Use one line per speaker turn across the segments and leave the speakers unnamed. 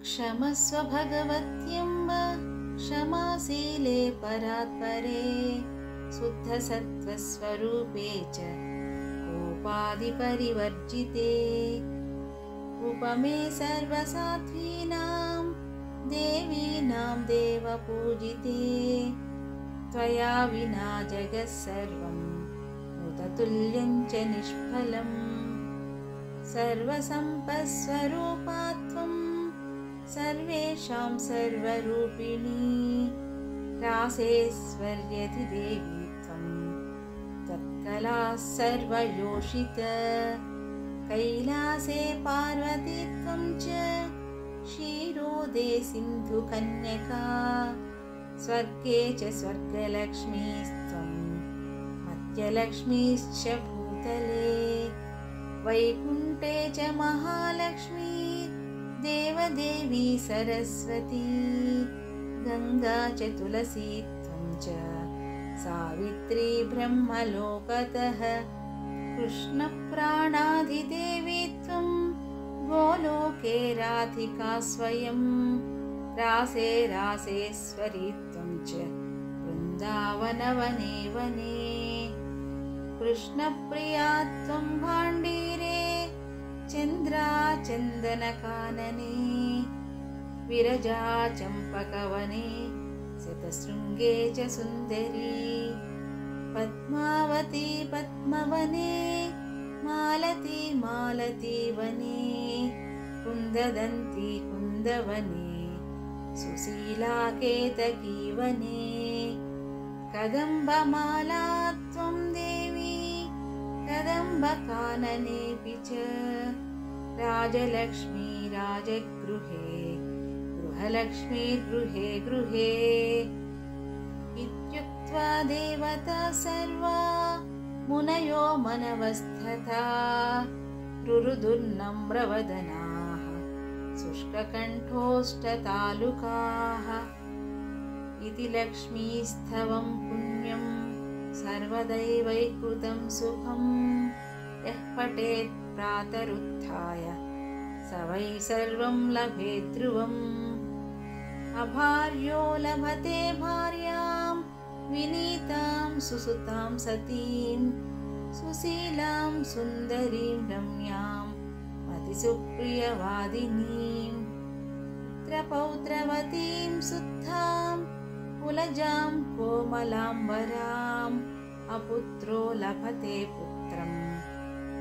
क्षमस्व भगवत्यम्ब क्षमाशीले परात्परे शुद्धसत्त्वस्वरूपे च कोपादिपरिवर्जिते उपमे सर्वसात्त्वीनां देवीनां देवपूजिते त्वया विना जगत्सर्वं मृततुल्यं च निष्फलम् सर्वसम्पत्स्वरूपात्वं सर्वेषां सर्वरूपिणी रासेश्वर्यधिदेवी त्वं तत्कलाः सर्वयोषित कैलासे पार्वती त्वं च क्षीरोदे सिन्धुकन्यका स्वर्गे च स्वर्गलक्ष्मीस्त्वं मध्यलक्ष्मीश्च भूतले वैकुण्ठे च महालक्ष्मी देवदेवी सरस्वती गङ्गा च तुलसी त्वं च सावित्री ब्रह्मलोकतः कृष्णप्राणाधिदेवी त्वं गोलोके राधिका स्वयं रासे रासेश्वरी त्वं च वृन्दावनवने वने कृष्णप्रिया त्वं भाण्डीरे चन्द्राचन्दनकानने विरजा चम्पकवने शतशृङ्गे च सुन्दरी पद्मावती पद्मवने मालती मालतीवने कुन्ददन्ती कुन्दवने सुशीला केतकीवने कदम्बमाला त्वं देवी कदम्बकाननेऽपि च राजलक्ष्मी राजगृहे गृहलक्ष्मी गृहे गृहे इत्युक्त्वा देवता सर्वा मुनयो मनवस्तथा रुरुदुर्नम्रवदनाः शुष्ककण्ठोष्ठतालुकाः इति लक्ष्मीस्तवं पुण्यं सर्वदैवैकृतं सुखं यः पठेत् प्रातरुत्थाय स वै सर्वं लभेत् ध्रुवम् अभार्यो लभते भार्यां विनीतां सुसुतां सतीं सुशीलां सुन्दरीं रम्यां मतिसुप्रियवादिनीं पुत्रपौत्रवतीं शुद्धां कुलजां कोमलाम्बराम् अपुत्रो लभते पुत्रं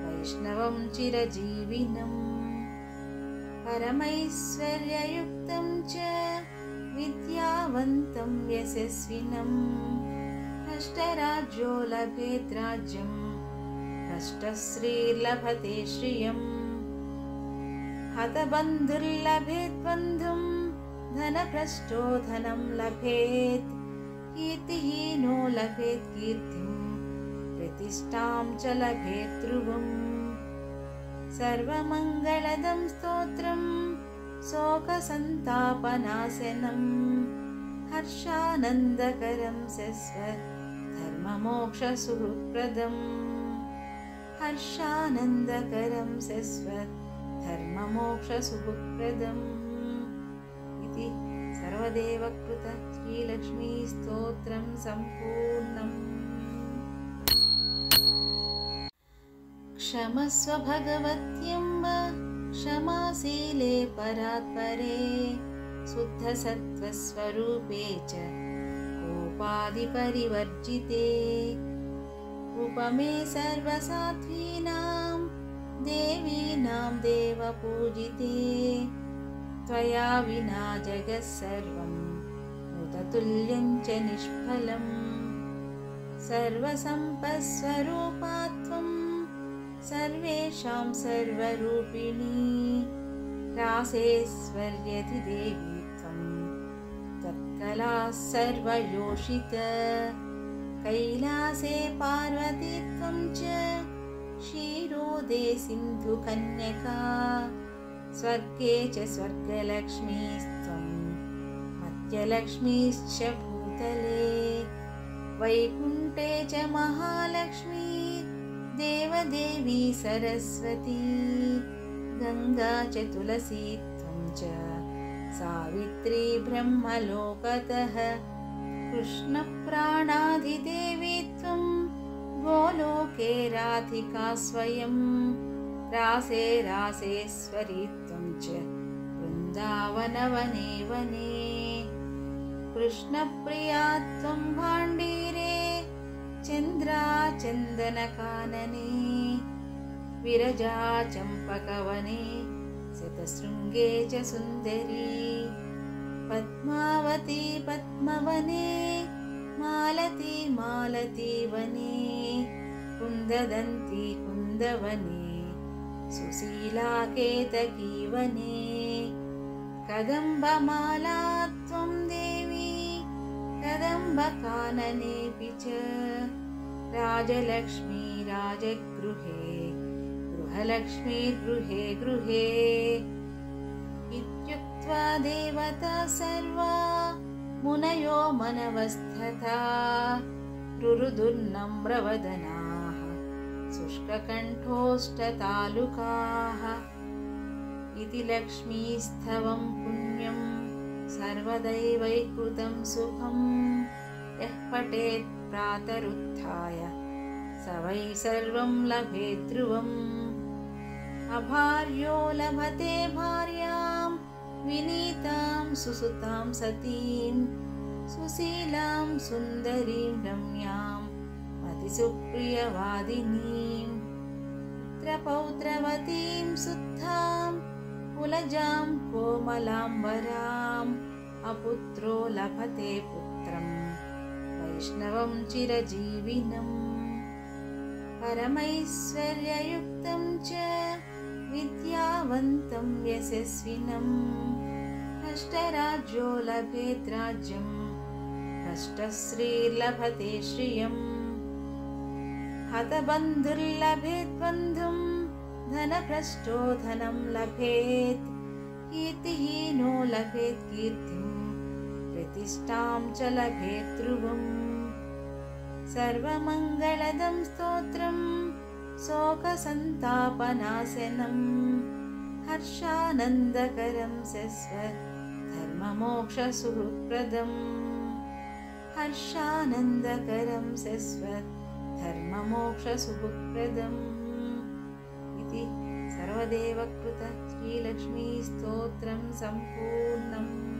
वैष्णवं चिरजीविनम् परमैश्वर्ययुक्तं च विद्यावन्तं यशस्विनम् भ्रष्टराज्यो लभेत् राज्यं भ्रष्टश्रीर्लभते श्रियम् हतबन्धुर्लभेत् बन्धुं धनभ्रष्टो धनं लभेत् कीर्तिहीनो लभेत् कीर्तिं प्रतिष्ठां च लभेत् ध्रुवम् सर्वमङ्गलदं स्तोत्रं शोकसन्तापनाशनं हर्षानन्दकरं शश्वत् धर्ममोक्षसुहृत्प्रदम् हर्षानन्दकरं शश्वत् धर्ममोक्षसुहृत्प्रदम् इति सर्वदेवकृत श्रीलक्ष्मीस्तोत्रं सम्पूर्णम्। क्षमस्व भगवत्यम्ब क्षमाशीले परात्परे शुद्धसत्त्वस्वरूपे च कोपादिपरिवर्जिते उपमे सर्वसात्त्वीनां देवीनां देवपूजिते त्वया विना जगत्सर्वं मृततुल्यं च निष्फलम् सर्वसम्पत्स्वरूपात्वं सर्वेषां सर्वरूपिणी रासेश्वर्यधिदेवी त्वं तत्कलाः सर्वयोषित कैलासे पार्वती त्वं च क्षीरोदे सिन्धुकन्यका स्वर्गे च स्वर्गलक्ष्मीस्त्वं मध्यलक्ष्मीश्च भूतले वैकुण्ठे च महालक्ष्मी देवदेवी सरस्वती गङ्गा च तुलसी त्वं च सावित्री ब्रह्मलोकतः कृष्णप्राणाधिदेवी त्वं गोलोके राधिका स्वयं रासे रासेश्वरी त्वं च वृन्दावनवने वने कृष्णप्रिया त्वं भाण्डीरे चन्द्राचन्दनकानने विरजा चम्पकवने शतशृङ्गे च सुन्दरी पद्मावती पद्मवने मालती मालतीवने कुन्ददन्ती कुन्दवने सुशीला केतकीवने कदम्बमाला त्वं देवी कदम्बकाननेऽपि च राजलक्ष्मी राजगृहे गृहलक्ष्मी गृहे गृहे इत्युक्त्वा देवता सर्वा मुनयो मनवस्तथा रुरुदुर्नम्रवदनाः शुष्ककण्ठोष्ठतालुकाः इति लक्ष्मीस्तवं पुण्यं सर्वदैवैकृतं सुखं यः पठेत् प्रातरुत्थाय स वै सर्वं लभेत् ध्रुवम् अभार्यो लभते भार्यां विनीतां सुसुतां सतीं सुशीलां सुन्दरीं रम्यां मतिसुप्रियवादिनीं पुत्रपौत्रवतीं शुद्धां कुलजां कोमलाम्बराम् अपुत्रो लभते पुत्रं वैष्णवं चिरजीविनम् परमैश्वर्ययुक्तं च विद्यावन्तं यशस्विनम् भ्रष्टराज्यो लभेत् राज्यं भ्रष्टश्रीर्लभते श्रियम् हतबन्धुर्लभेत् बन्धुं धनभ्रष्टो धनं लभेत् कीर्तिहीनो लभेत् कीर्तिं प्रतिष्ठां च लभेत् ध्रुवम् सर्वमङ्गलदं स्तोत्रं शोकसन्तापनाशनं हर्षानन्दकरं धर्ममोक्षसुहृत्प्रदम् हर्षानन्दकरं धर्ममोक्षसुहृत्प्रदम् इति सर्वदेवकृत श्रीलक्ष्मीस्तोत्रं सम्पूर्णम्।